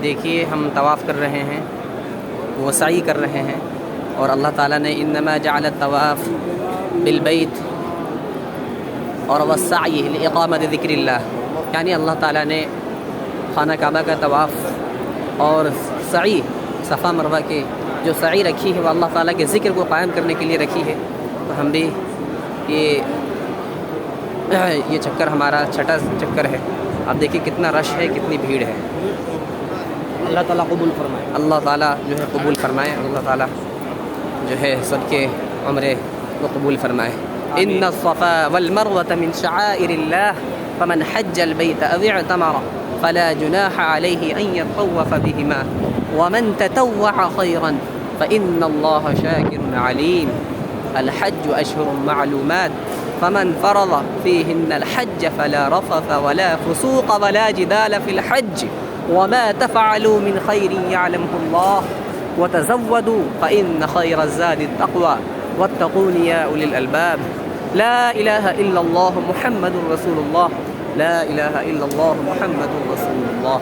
دیکھیے ہم طواف کر رہے ہیں، وہ سعی کر رہے ہیں، اور اللہ تعالیٰ نے انما جعل الطواف بالبیت اور والسعی لاقامت ذکر اللہ، یعنی اللہ تعالیٰ نے خانہ کعبہ کا طواف اور سعی صفا مروہ کے جو سعی رکھی ہے وہ اللہ تعالیٰ کے ذکر کو قائم کرنے کے لیے رکھی ہے۔ تو ہم بھی یہ چکر ہمارا چھٹا چکر ہے۔ اب دیکھیے کتنا رش ہے، کتنی بھیڑ ہے۔ اللہ تعالیٰ قبول فرمائے، اللہ تعالیٰ جو ہے قبول فرمائے، اللہ تعالیٰ جو ہے سب کے عمرے کو قبول فرمائے۔ ان الصفا والمروة من شعائر الله فمن حج البيت او اعتمر فلا جناح عليه ان يطوف بهما ومن تطوع خيرا فان الله شاكر عليم۔ الحج اشهر معلومات فمن فرض فيهن الحج فلا رفث ولا فسوق ولا جدال في الحج وما تفعلوا من خير يعلمه الله وتزودوا فإن خير الزاد التقوى واتقون يا أولي الألباب۔ لا إله إلا الله محمد رسول الله، لا إله إلا الله محمد رسول الله۔